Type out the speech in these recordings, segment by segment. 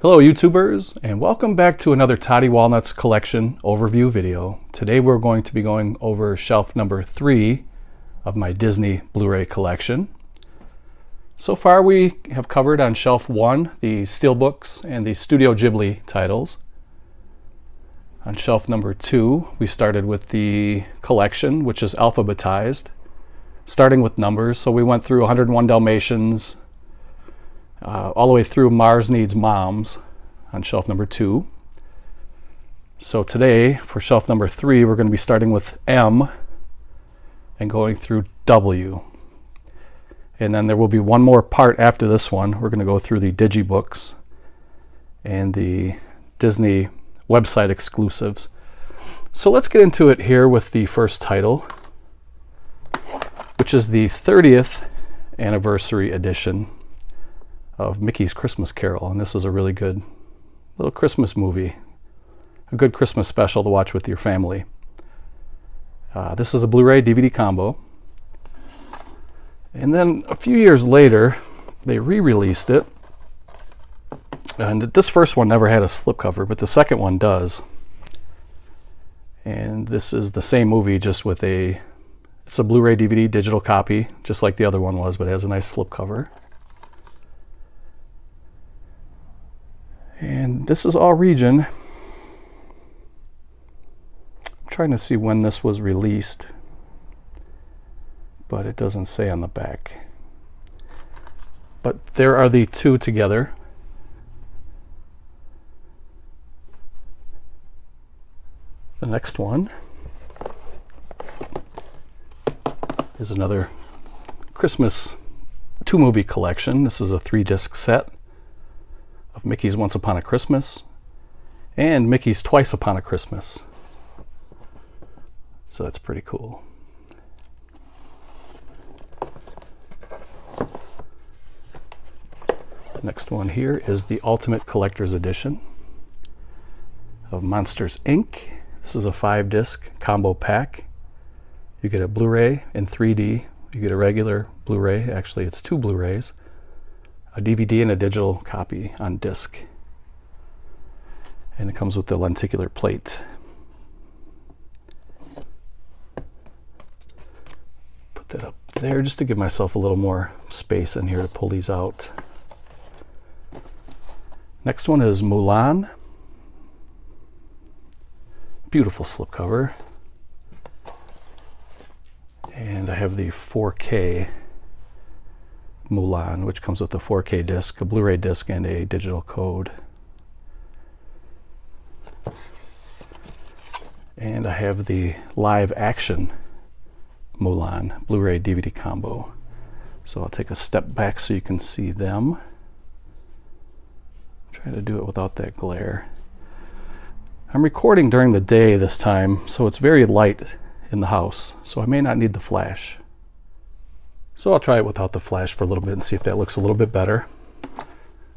Hello YouTubers, and welcome back to another Toddy Walnuts collection overview video. Today we're going to be going over shelf number 3 of my Disney Blu Ray collection. So far we have covered on shelf 1 the Steelbooks and the Studio Ghibli titles. On shelf number 2 we started with the collection, which is alphabetized, starting with numbers. So we went through 101 Dalmatians, all the way through Mars Needs Moms on shelf number 2. So today, for shelf number 3, we're going to be starting with M and going through W. And then there will be one more part after this one. We're going to go through the Digibooks and the Disney website exclusives. So let's get into it here with the first title, which is the 30th anniversary edition of Mickey's Christmas Carol, and this is a really good little Christmas movie, a good Christmas special to watch with your family. This is a Blu-ray DVD combo, and then a few years later they re-released it, and this first one never had a slipcover, but the second one does. And this is the same movie, just with it's a Blu-ray DVD digital copy, just like the other one was, but it has a nice slipcover. And this is all region. I'm trying to see when this was released, but it doesn't say on the back. But there are the two together. The next one is another Christmas 2-movie collection. This is a 3-disc set of Mickey's Once Upon a Christmas and Mickey's Twice Upon a Christmas. So that's pretty cool. The next one here is the Ultimate Collector's Edition of Monsters, Inc. This is a 5-disc combo pack. You get a Blu-ray in 3D. You get a regular Blu-ray. Actually, it's 2 Blu-rays. A DVD and a digital copy on disc. And it comes with the lenticular plate. Put that up there just to give myself a little more space in here to pull these out. Next one is Mulan. Beautiful slipcover. And I have the 4K Mulan, which comes with a 4K disc, a Blu-ray disc, and a digital code. And I have the live action Mulan Blu-ray DVD combo. So I'll take a step back so you can see them. Try to do it without that glare. I'm recording during the day this time, so it's very light in the house, so I may not need the flash. So I'll try it without the flash for a little bit and see if that looks a little bit better.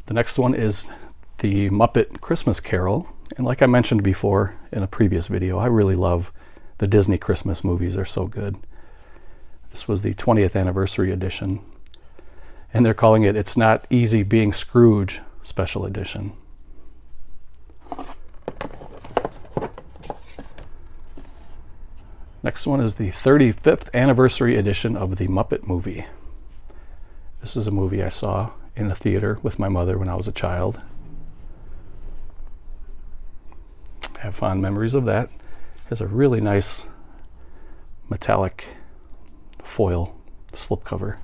The next one is the Muppet Christmas Carol. And like I mentioned before in a previous video, I really love the Disney Christmas movies. They're so good. This was the 20th anniversary edition. And they're calling it It's Not Easy Being Scrooge Special Edition. Next one is the 35th anniversary edition of the Muppet movie. This is a movie I saw in a theater with my mother when I was a child. I have fond memories of that. It has a really nice metallic foil slipcover.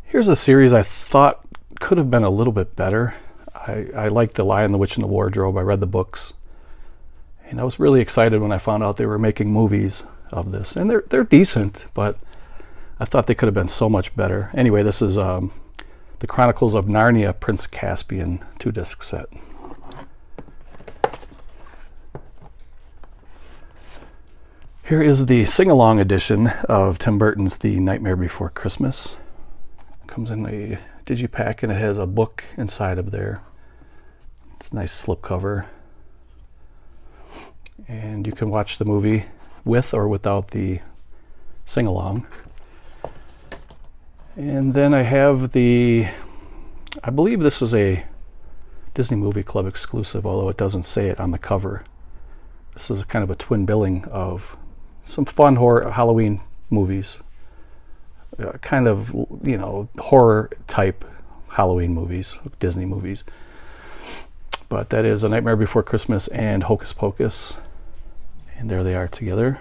Here's a series I thought could have been a little bit better. I liked The Lion, the Witch, and the Wardrobe. I read the books, and I was really excited when I found out they were making movies of this. And they're decent, but I thought they could have been so much better. Anyway, this is The Chronicles of Narnia, Prince Caspian 2-disc set. Here is the sing-along edition of Tim Burton's The Nightmare Before Christmas. It comes in a digipack, and it has a book inside of there. It's a nice slipcover. And you can watch the movie with or without the sing-along. And then I have I believe this is a Disney Movie Club exclusive, although it doesn't say it on the cover. This is kind of a twin billing of some fun horror Halloween movies. Kind of, you know, horror type Halloween movies, Disney movies. But that is A Nightmare Before Christmas and Hocus Pocus. And there they are together.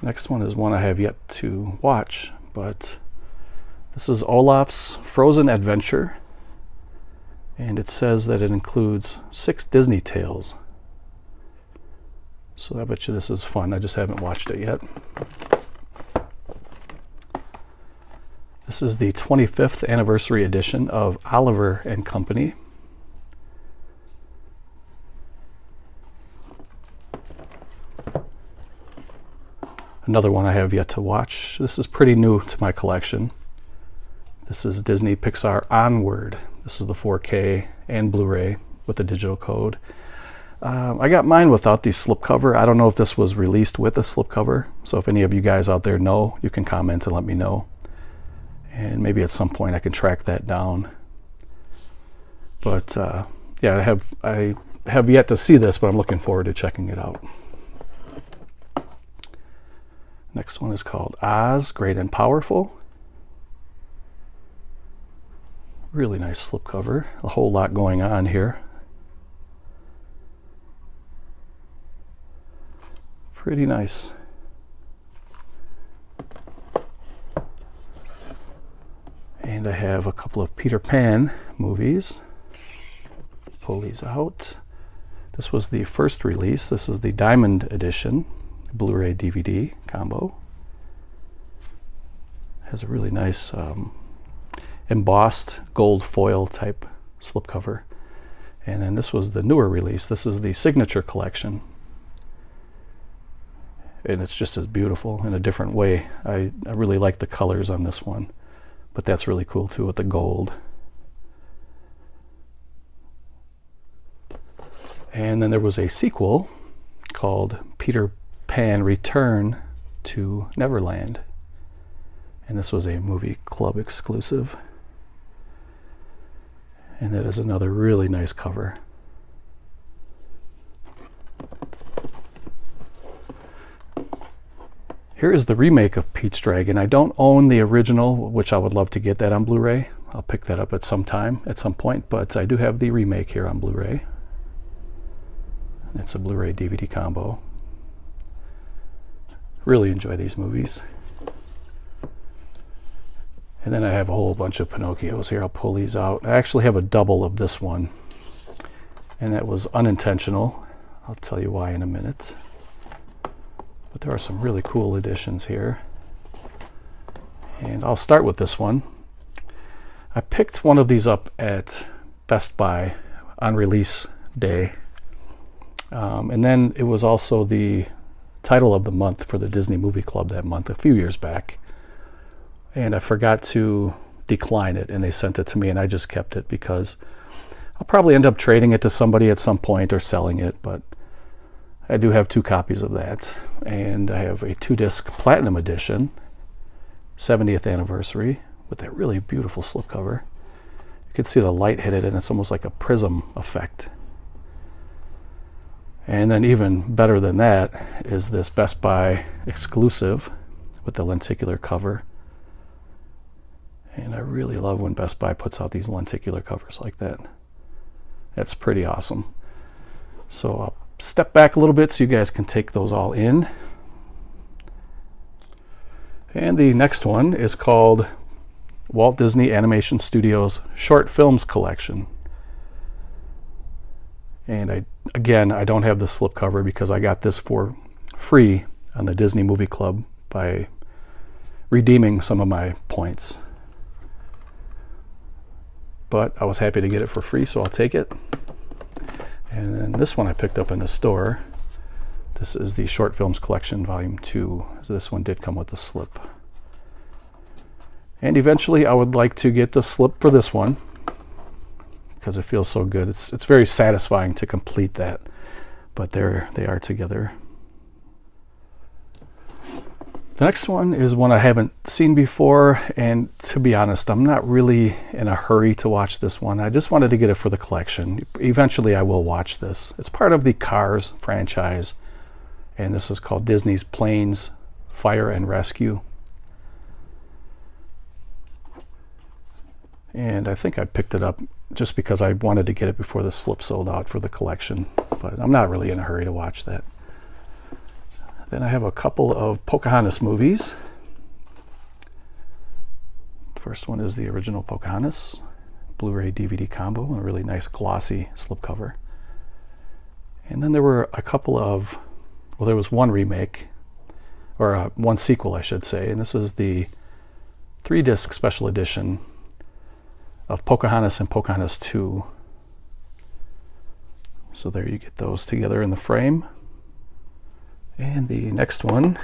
Next one is one I have yet to watch, but this is Olaf's Frozen Adventure. And it says that it includes 6 Disney tales. So I bet you this is fun. I just haven't watched it yet. This is the 25th anniversary edition of Oliver and Company. Another one I have yet to watch. This is pretty new to my collection. This is Disney Pixar Onward. This is the 4K and Blu-ray with the digital code. I got mine without the slipcover. I don't know if this was released with a slipcover. So if any of you guys out there know, you can comment and let me know. And maybe at some point I can track that down. But yeah, I have yet to see this, but I'm looking forward to checking it out. Next one is called Oz, Great and Powerful. Really nice slipcover. A whole lot going on here. Pretty nice. And I have a couple of Peter Pan movies. Pull these out. This was the first release. This is the Diamond Edition, Blu-ray DVD combo. Has a really nice embossed gold foil type slipcover. And then this was the newer release. This is the Signature Collection. And it's just as beautiful in a different way. I really like the colors on this one. But that's really cool too with the gold. And then there was a sequel called Peter Pan Return to Neverland. And this was a movie club exclusive. And that is another really nice cover. Here is the remake of Pete's Dragon. I don't own the original, which I would love to get that on Blu-ray. I'll pick that up at some point, but I do have the remake here on Blu-ray. It's a Blu-ray DVD combo. Really enjoy these movies. And then I have a whole bunch of Pinocchios here. I'll pull these out. I actually have a double of this one, and that was unintentional. I'll tell you why in a minute. But there are some really cool editions here. And I'll start with this one. I picked one of these up at Best Buy on release day. And then it was also the title of the month for the Disney Movie Club that month, a few years back. And I forgot to decline it, and they sent it to me, and I just kept it because I'll probably end up trading it to somebody at some point or selling it, but I do have 2 copies of that. And I have a 2-disc Platinum Edition, 70th anniversary, with that really beautiful slipcover. You can see the light hit it, and it's almost like a prism effect. And then even better than that is this Best Buy exclusive with the lenticular cover. And I really love when Best Buy puts out these lenticular covers like that. That's pretty awesome. So I'll step back a little bit so you guys can take those all in. And the next one is called Walt Disney Animation Studios Short Films Collection. And I don't have the slipcover because I got this for free on the Disney Movie Club by redeeming some of my points. But I was happy to get it for free, so I'll take it. And then this one I picked up in the store. This is the Short Films Collection, Volume 2. So this one did come with the slip. And eventually I would like to get the slip for this one, because it feels so good. It's very satisfying to complete that, but there they are together. The next one is one I haven't seen before, and to be honest, I'm not really in a hurry to watch this one. I just wanted to get it for the collection. Eventually I will watch this. It's part of the Cars franchise, and this is called Disney's Planes, Fire and Rescue. And I think I picked it up just because I wanted to get it before the slip sold out for the collection, but I'm not really in a hurry to watch that. Then I have a couple of Pocahontas movies. First one is the original Pocahontas, Blu Ray DVD combo, a really nice glossy slipcover. And then there were a couple of, well, there was one remake, or one sequel, I should say, and this is the 3-disc special edition of Pocahontas and Pocahontas 2. So there you get those together in the frame. And the next one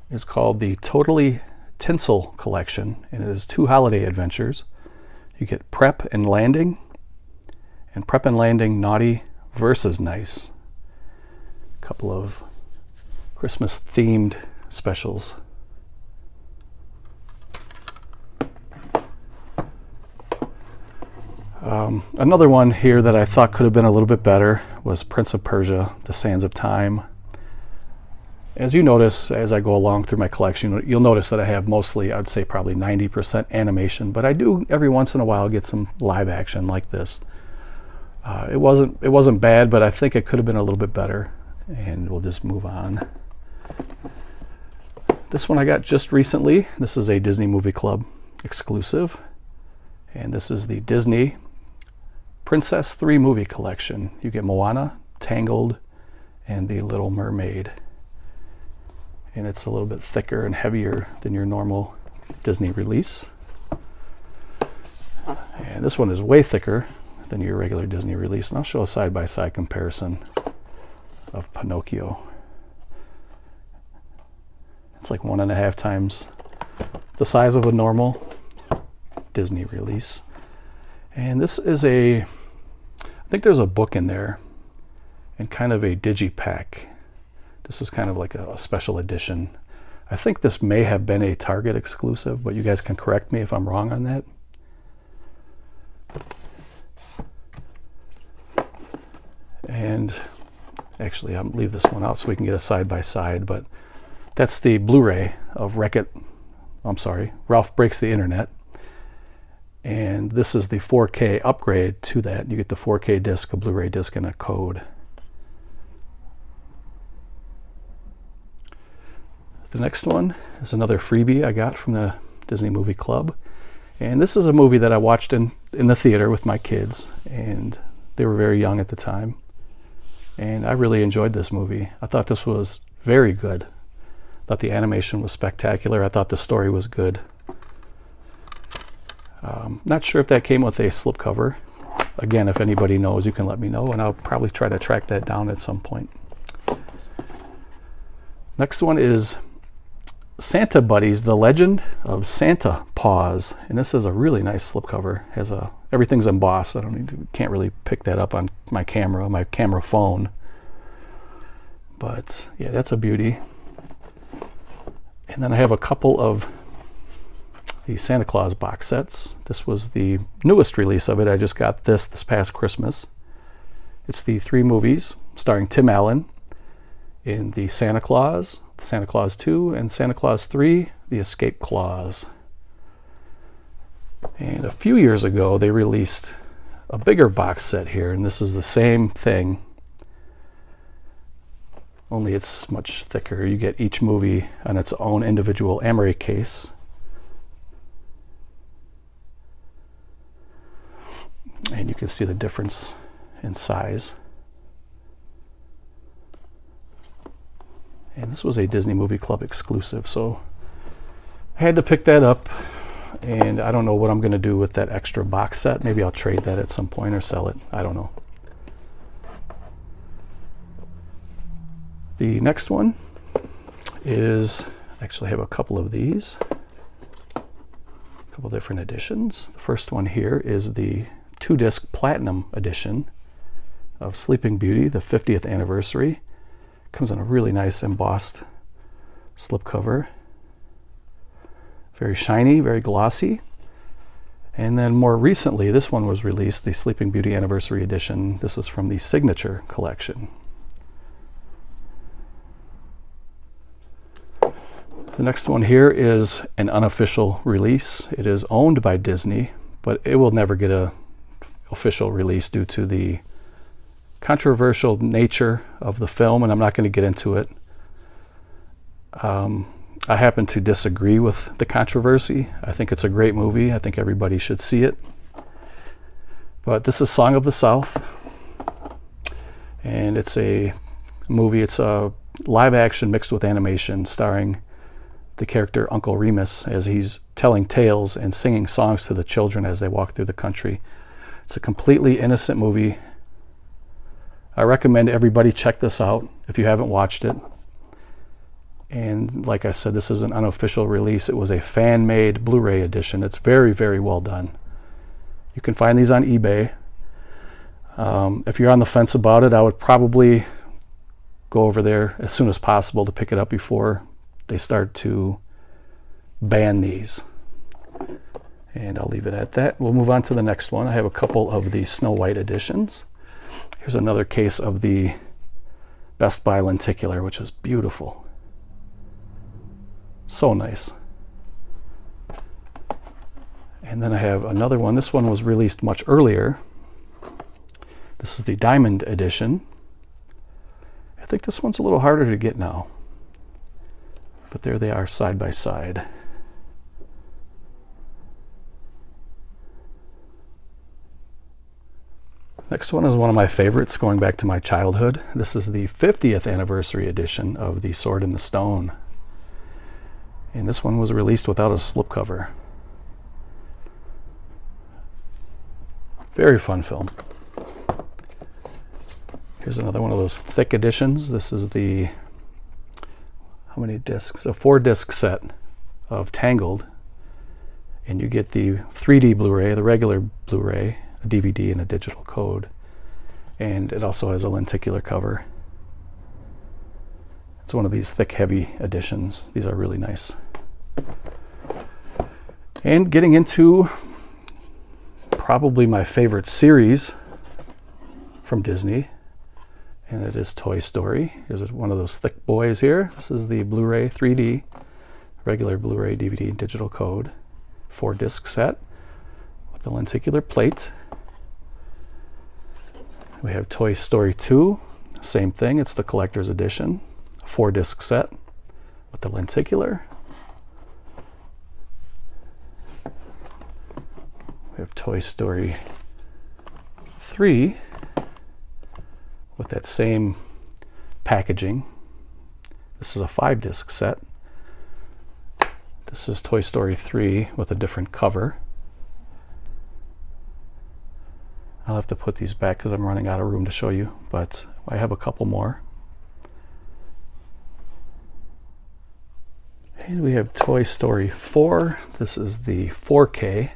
is called the Totally Tinsel Collection, and it is 2 holiday adventures. You get Prep and Landing, and Prep and Landing Naughty versus Nice. A couple of Christmas themed specials. Another one here that I thought could have been a little bit better was Prince of Persia, The Sands of Time. As you notice, as I go along through my collection, you'll notice that I have mostly, I'd say probably 90% animation, but I do every once in a while get some live action like this. It wasn't bad, but I think it could have been a little bit better, and we'll just move on. This one I got just recently. This is a Disney Movie Club exclusive, and this is the Disney Princess 3 movie collection. You get Moana, Tangled, and The Little Mermaid. And it's a little bit thicker and heavier than your normal Disney release. And this one is way thicker than your regular Disney release. And I'll show a side-by-side comparison of Pinocchio. It's like 1.5 times the size of a normal Disney release. And this is I think there's a book in there and kind of a digipack. This is kind of like a special edition. I think this may have been a Target exclusive, but you guys can correct me if I'm wrong on that. And actually, I'll leave this one out so we can get a side-by-side, but that's the Blu-ray of Ralph Breaks the Internet. And this is the 4K upgrade to that. You get the 4K disc, a Blu-ray disc, and a code. The next one is another freebie I got from the Disney Movie Club. And this is a movie that I watched in the theater with my kids, and they were very young at the time. And I really enjoyed this movie. I thought this was very good. I thought the animation was spectacular. I thought the story was good. Not sure if that came with a slipcover. Again, if anybody knows, you can let me know, and I'll probably try to track that down at some point. Next one is Santa Buddies, The Legend of Santa Paws. And this is a really nice slipcover. Everything's embossed. Can't really pick that up on my camera phone. But yeah, that's a beauty. And then I have a couple of the Santa Claus box sets. This was the newest release of it. I just got this past Christmas. It's the 3 movies starring Tim Allen in the Santa Claus 2, and Santa Claus 3, The Escape Clause. And a few years ago, they released a bigger box set here, and this is the same thing, only it's much thicker. You get each movie on its own individual emery case. And you can see the difference in size. And this was a Disney Movie Club exclusive, so I had to pick that up, and I don't know what I'm going to do with that extra box set. Maybe I'll trade that at some point or sell it. I don't know. The next one is, actually I have a couple of these. A couple different editions. The first one here is the 2-disc Platinum edition of Sleeping Beauty, the 50th anniversary. Comes in a really nice embossed slipcover. Very shiny, very glossy. And then more recently, this one was released, the Sleeping Beauty Anniversary Edition. This is from the Signature Collection. The next one here is an unofficial release. It is owned by Disney, but it will never get an official release due to the controversial nature of the film, and I'm not going to get into it. I happen to disagree with the controversy. I think it's a great movie. I think everybody should see it. But this is Song of the South, and it's a movie. It's a live action mixed with animation starring the character Uncle Remus as he's telling tales and singing songs to the children as they walk through the country. It's a completely innocent movie. I recommend everybody check this out if you haven't watched it. And like I said, this is an unofficial release. It was a fan-made Blu Ray edition. It's very, very well done. You can find these on eBay. If you're on the fence about it, I would probably go over there as soon as possible to pick it up before they start to ban these. And I'll leave it at that. We'll move on to the next one. I have a couple of the Snow White editions. Here's another case of the Best Buy lenticular, which is beautiful. So nice. And then I have another one. This one was released much earlier. This is the Diamond edition. I think this one's a little harder to get now. But there they are side by side. Next one is one of my favorites going back to my childhood. This is the 50th anniversary edition of The Sword in the Stone. And this one was released without a slipcover. Very fun film. Here's another one of those thick editions. This is the, how many discs? A 4-disc set of Tangled. And you get the 3D Blu Ray, the regular Blu Ray, a DVD, and a digital code. And it also has a lenticular cover. It's one of these thick, heavy editions. These are really nice. And getting into probably my favorite series from Disney, and it is Toy Story. Here's one of those thick boys here. This is the Blu Ray 3D, regular Blu Ray, DVD, and digital code, 4-disc set with the lenticular plate. We have Toy Story 2, same thing. It's the collector's edition, 4-disc set with the lenticular. We have Toy Story 3 with that same packaging. This is a 5-disc set. This is Toy Story 3 with a different cover. I'll have to put these back because I'm running out of room to show you, but I have a couple more. And we have Toy Story 4. This is the 4K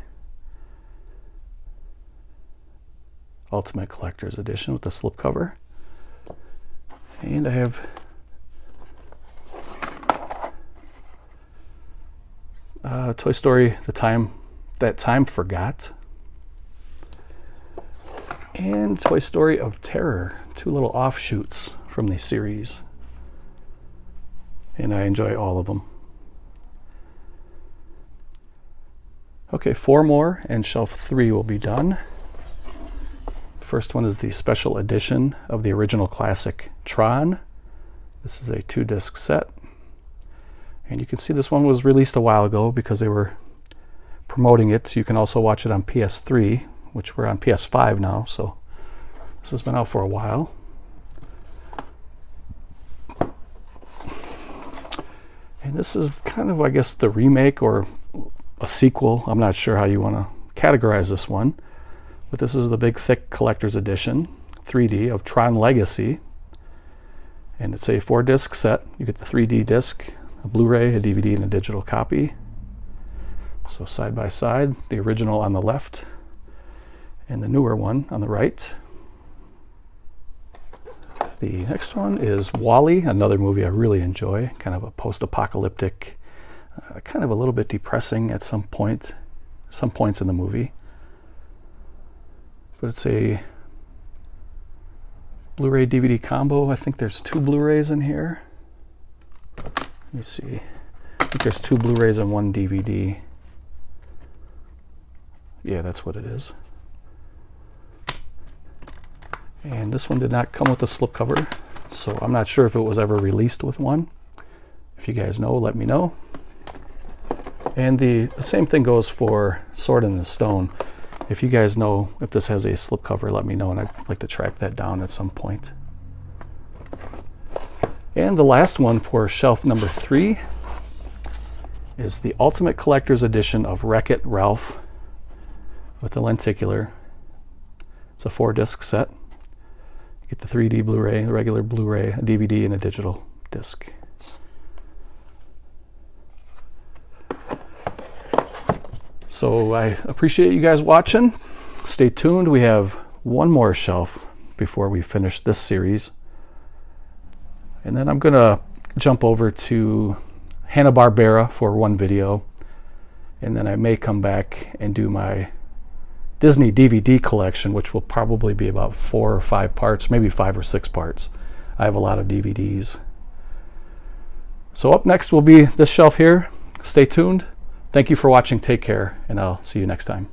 Ultimate Collector's Edition with the slipcover. And I have Toy Story, That Time Forgot. And Toy Story of Terror, 2 little offshoots from the series. And I enjoy all of them. Okay, 4 more and shelf 3 will be done. First one is the special edition of the original classic Tron. This is a 2-disc set. And you can see this one was released a while ago because they were promoting it. So you can also watch it on PS3, which we're on PS5 now. So this has been out for a while. And this is kind of, I guess, the remake or a sequel. I'm not sure how you want to categorize this one. But this is the big, thick collector's edition, 3D, of Tron Legacy. And it's a 4-disc set. You get the 3D disc, a Blu-ray, a DVD, and a digital copy. So side by side, the original on the left and the newer one on the right. The next one is WALL-E, another movie I really enjoy, kind of a post-apocalyptic, kind of a little bit depressing at some points in the movie. But it's a Blu-ray DVD combo. I think there's 2 Blu-rays in here. Let me see. I think there's 2 Blu-rays and 1 DVD. Yeah, that's what it is. And this one did not come with a slipcover, so I'm not sure if it was ever released with one. If you guys know, let me know. And the same thing goes for Sword in the Stone. If you guys know if this has a slipcover, let me know, and I'd like to track that down at some point. And the last one for shelf number 3 is the Ultimate Collector's Edition of Wreck-It Ralph with the lenticular. It's a 4-disc set. You get the 3D Blu-ray, the regular Blu-ray, a DVD, and a digital disc. So I appreciate you guys watching. Stay tuned. We have one more shelf before we finish this series. And then I'm going to jump over to Hanna-Barbera for one video. And then I may come back and do my Disney DVD collection, which will probably be about 4 or 5 parts, maybe 5 or 6 parts. I have a lot of DVDs. So up next will be this shelf here. Stay tuned. Thank you for watching. Take care, and I'll see you next time.